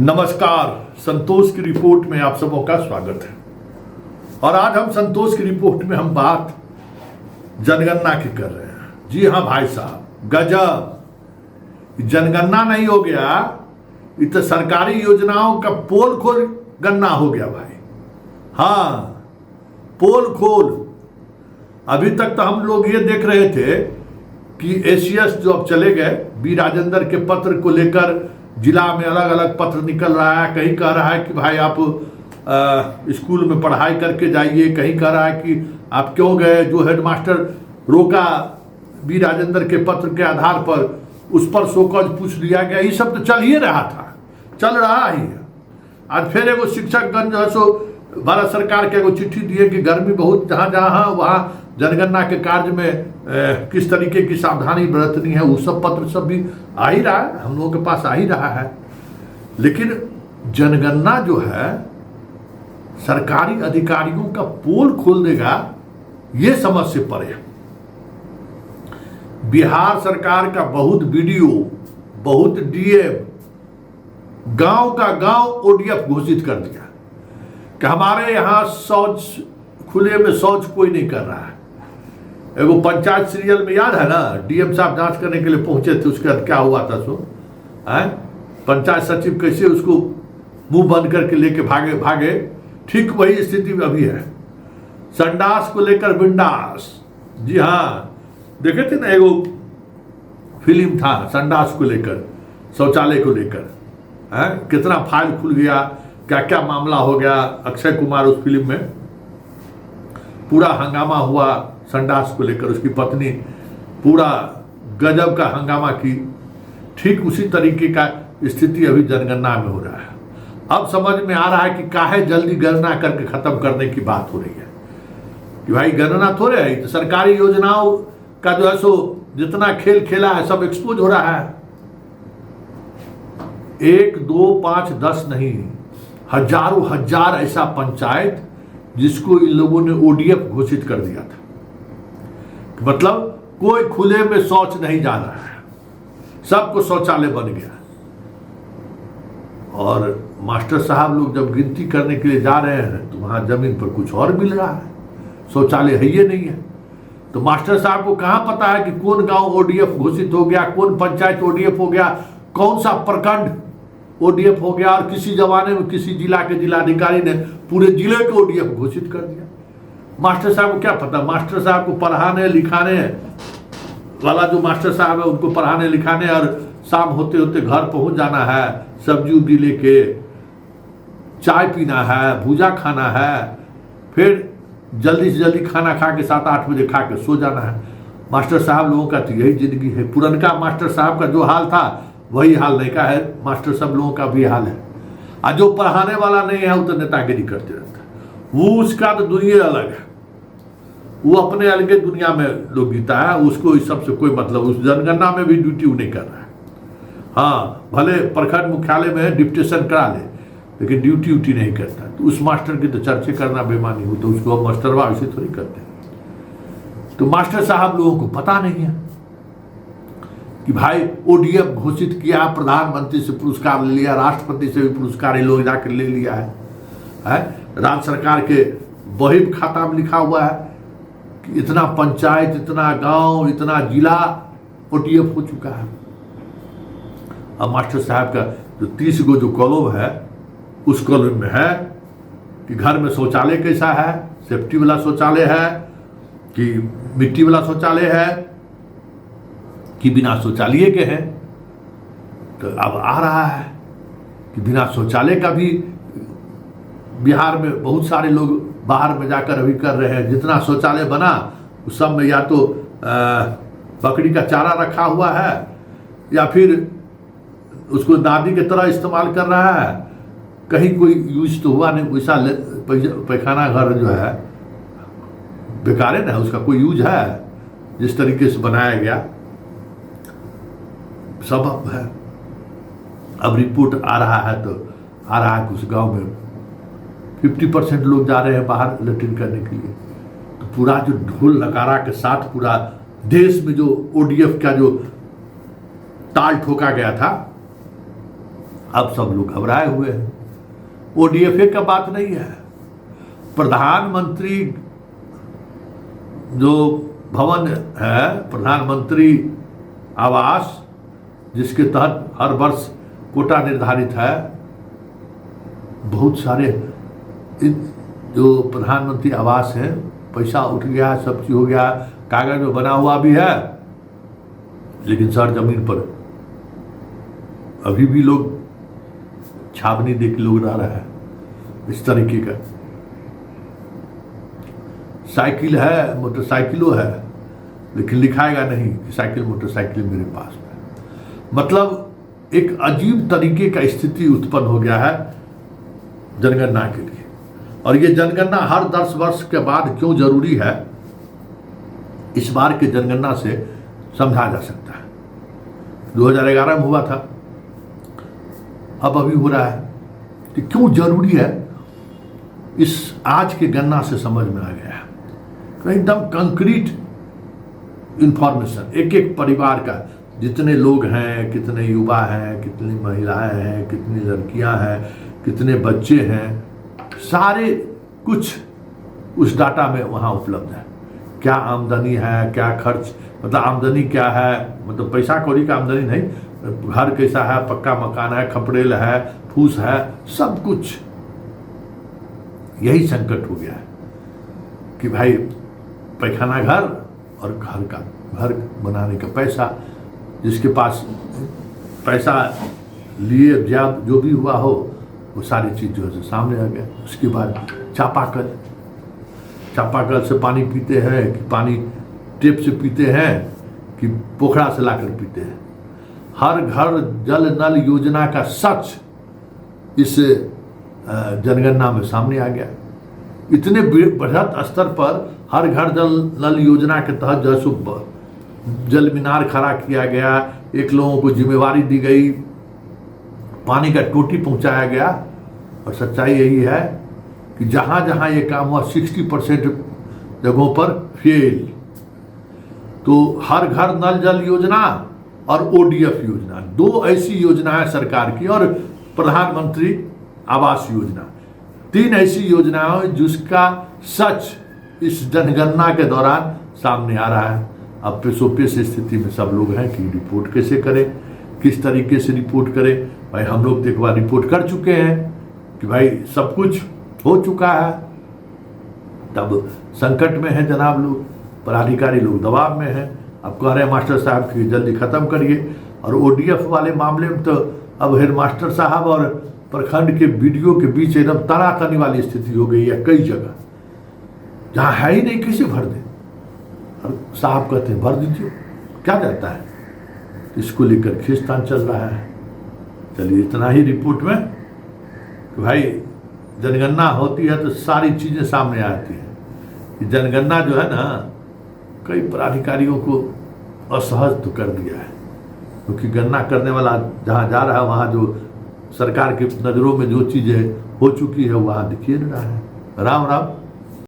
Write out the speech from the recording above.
नमस्कार, संतोष की रिपोर्ट में आप सबों का स्वागत है। और आज हम संतोष की रिपोर्ट में हम बात जनगणना की कर रहे हैं। जी हाँ भाई साहब, गजब, जनगणना नहीं हो गया, ये तो सरकारी योजनाओं का पोल खोल गणना हो गया भाई। हाँ, पोल खोल। अभी तक तो हम लोग ये देख रहे थे कि एसीएस जो अब चले गए, बी राजेंद्र के पत्र को लेकर जिला में अलग अलग पत्र निकल रहा है। कहीं कह रहा है कि भाई आप स्कूल में पढ़ाई करके जाइए, कहीं कह रहा है कि आप क्यों गए, जो हेडमास्टर रोका बी राजेंद्र के पत्र के आधार पर, उस पर शोकॉज पूछ लिया गया। ये सब तो चल ही रहा था, चल रहा ही है। आज फिर एगो शिक्षकगण जो है सो भारत सरकार के एगो चिट्ठी दिए कि गर्मी बहुत जहाँ जहाँ वहाँ जनगणना के कार्य में किस तरीके की सावधानी बरतनी है। वो सब पत्र सब भी आ ही रहा है, हम लोगों के पास आ ही रहा है। लेकिन जनगणना जो है सरकारी अधिकारियों का पोल खोल देगा, ये समझ से परे। बिहार सरकार का बहुत बीडीओ, बहुत डीएम गांव का गांव ओडीएफ घोषित कर दिया कि हमारे यहां शौच, खुले में शौच कोई नहीं कर रहा है। एगो पंचायत सीरियल में याद है ना, डीएम साहब जांच करने के लिए पहुंचे थे, उसके बाद क्या हुआ था सो पंचायत सचिव कैसे उसको मुंह बंद करके लेके भागे। ठीक वही स्थिति अभी है। संडास को लेकर बिंडास। जी हाँ, देखे थे ना, एगो फिल्म था संडास को लेकर, शौचालय को लेकर, कितना फाइल खुल गया, क्या क्या मामला हो गया। अक्षय कुमार उस फिल्म में पूरा हंगामा हुआ संडास को लेकर, उसकी पत्नी पूरा गजब का हंगामा की। ठीक उसी तरीके का स्थिति अभी जनगणना में हो रहा है। अब समझ में आ रहा है कि काहे जल्दी गणना करके खत्म करने की बात हो रही है कि भाई गणना थोड़े है, तो सरकारी योजनाओं का जो है सो जितना खेल खेला है सब एक्सपोज हो रहा है। 1, 2, 5, 10 नहीं, हजारों हजार ऐसा पंचायत जिसको इन लोगों ने ओडीएफ घोषित कर दिया था। मतलब कोई खुले में शौच नहीं जा रहा है, सबको शौचालय बन गया। और मास्टर साहब लोग जब गिनती करने के लिए जा रहे हैं तो वहां जमीन पर कुछ और मिल रहा है, शौचालय है ये नहीं है। तो मास्टर साहब को कहां पता है कि कौन गांव ओडीएफ घोषित हो गया, कौन पंचायत ओडीएफ हो गया, कौन सा प्रखंड ओडीएफ हो गया। और किसी जमाने में किसी जिला के जिलाधिकारी ने पूरे जिले को ओडीएफ घोषित कर दिया। मास्टर साहब को क्या पता? मास्टर साहब को पढ़ाने लिखाने वाला जो मास्टर साहब है, उनको पढ़ाने लिखाने और शाम होते होते घर पहुंच जाना है, सब्जी उब्जी लेके, चाय पीना है, भूजा खाना है, फिर जल्दी से जल्दी खाना खा के 7-8 बजे खा के सो जाना है। मास्टर साहब लोगों का तो यही जिंदगी है। पुरनका मास्टर साहब का जो हाल था वही हाल नहीं का है, मास्टर सब लोगों का भी हाल है। और जो पढ़ाने वाला नहीं है वो तो नेतागिरी करते रहता है। वो उसका तो दुनिया अलग है, वो अपने अलग दुनिया में लोग जीता है, उसको इस सबसे कोई मतलब। उस जनगणना में भी ड्यूटी वो नहीं कर रहा है। हाँ, भले प्रखंड मुख्यालय में डिप्टेशन करा ले, लेकिन ड्यूटी उटी नहीं करता। तो उस मास्टर की तो चर्चे करना बेमानी हो, तो उसको अब मास्टरवा ऐसे थोड़ी करते हैं। तो मास्टर साहब लोगों को पता नहीं है कि भाई ओडीएफ घोषित किया, प्रधानमंत्री से पुरस्कार ले लिया, राष्ट्रपति से भी पुरस्कार ये लोग जाकर ले लिया है। राज्य सरकार के बही खाता में लिखा हुआ है कि इतना पंचायत, इतना गांव, इतना जिला ओडीएफ हो चुका है। अब मास्टर साहब का जो 30 गो जो कॉलम है, उस कॉलम में है कि घर में शौचालय कैसा है, सेफ्टी वाला शौचालय है कि मिट्टी वाला शौचालय है कि बिना शौचालय के हैं। तो अब आ रहा है कि बिना शौचालय का भी बिहार में बहुत सारे लोग बाहर में जाकर अभी कर रहे हैं। जितना शौचालय बना उस सब में या तो बकरी का चारा रखा हुआ है, या फिर उसको दादी की तरह इस्तेमाल कर रहा है। कहीं कोई यूज तो हुआ नहीं, वैसा पैखाना घर जो है बेकार है ना, उसका कोई यूज है जिस तरीके से बनाया गया सब है। अब रिपोर्ट आ रहा है तो आ रहा है कि उस गांव में 50% लोग जा रहे हैं बाहर लेट्रिन करने के लिए। तो पूरा जो ढोल नगारा के साथ पूरा देश में जो ओडीएफ का जो ताल ठोका गया था, अब सब लोग घबराए हुए हैं। ओडीएफए का बात नहीं है, प्रधानमंत्री जो भवन है, प्रधानमंत्री आवास, जिसके तहत हर वर्ष कोटा निर्धारित है, बहुत सारे जो प्रधानमंत्री आवास है, पैसा उठ गया, सब चीज हो गया, कागज में बना हुआ भी है, लेकिन सर जमीन पर अभी भी लोग छावनी दे के लोग रह रहे हैं। इस तरीके का साइकिल है, मोटरसाइकिलों है, लेकिन लिखाएगा नहीं कि साइकिल मोटरसाइकिल मेरे पास है। मतलब एक अजीब तरीके का स्थिति उत्पन्न हो गया है जनगणना के लिए। और ये जनगणना हर 10 वर्ष के बाद क्यों जरूरी है, इस बार के जनगणना से समझा जा सकता है। 2011 में हुआ था, अब अभी हो रहा है, कि क्यों जरूरी है, इस आज के गणना से समझ में आ गया है। तो एकदम कंक्रीट इंफॉर्मेशन, एक एक परिवार का, जितने लोग हैं, कितने युवा हैं, कितनी महिलाएं हैं, कितनी लड़कियां हैं, कितने बच्चे हैं, सारे कुछ उस डाटा में वहाँ उपलब्ध है। क्या आमदनी है, क्या खर्च, मतलब आमदनी क्या है, मतलब पैसा कौड़ी का आमदनी नहीं, घर कैसा है, पक्का मकान है, खपड़ेल है, फूस है, सब कुछ। यही संकट हो गया है कि भाई पैखाना घर और घर बनाने का पैसा, जिसके पास पैसा लिए जो भी हुआ हो, वो सारी चीज जो है सामने आ गया। उसके बाद चापाकल से पानी पीते हैं कि पानी टेप से पीते हैं कि पोखरा से लाकर पीते हैं। हर घर जल नल योजना का सच इस जनगणना में सामने आ गया। इतने बृहत स्तर पर हर घर जल नल योजना के तहत जो है जल मीनार खड़ा किया गया, एक लोगों को जिम्मेवारी दी गई, पानी का टोटी पहुंचाया गया। और सच्चाई यही है कि जहां जहां ये काम हुआ 60% जगहों पर फेल। तो हर घर नल जल योजना और ओडीएफ योजना, 2 ऐसी योजनाएं सरकार की, और प्रधानमंत्री आवास योजना, 3 ऐसी योजनाएं जिसका सच इस जनगणना के दौरान सामने आ रहा है। अब पेशोपेश स्थिति में सब लोग हैं कि रिपोर्ट कैसे करें, किस तरीके से रिपोर्ट करें। भाई हम लोग तो एक बार रिपोर्ट कर चुके हैं कि भाई सब कुछ हो चुका है, तब संकट में है जनाब लोग, पदाधिकारी लोग दबाव में हैं। अब कह रहे हैं मास्टर साहब की जल्दी खत्म करिए। और ओडीएफ वाले मामले में तो अब हेडमास्टर साहब और प्रखंड के बीडीओ के बीच एकदम तनातनी वाली स्थिति हो गई है। कई जगह जहाँ है ही नहीं, कैसे भर दें। और साहब कहते हैं भर दीजिए, क्या जाता है। इसको लेकर खींचतान चल रहा है। चलिए इतना ही रिपोर्ट में कि भाई जनगणना होती है तो सारी चीजें सामने आती हैं। जनगणना जो है ना, कई पदाधिकारियों को असहज तो कर दिया है, क्योंकि गणना करने वाला जहाँ जा रहा है वहाँ जो सरकार की नज़रों में जो चीज़ें हो चुकी है वहाँ दिखिए नहीं रहा है। राम राम।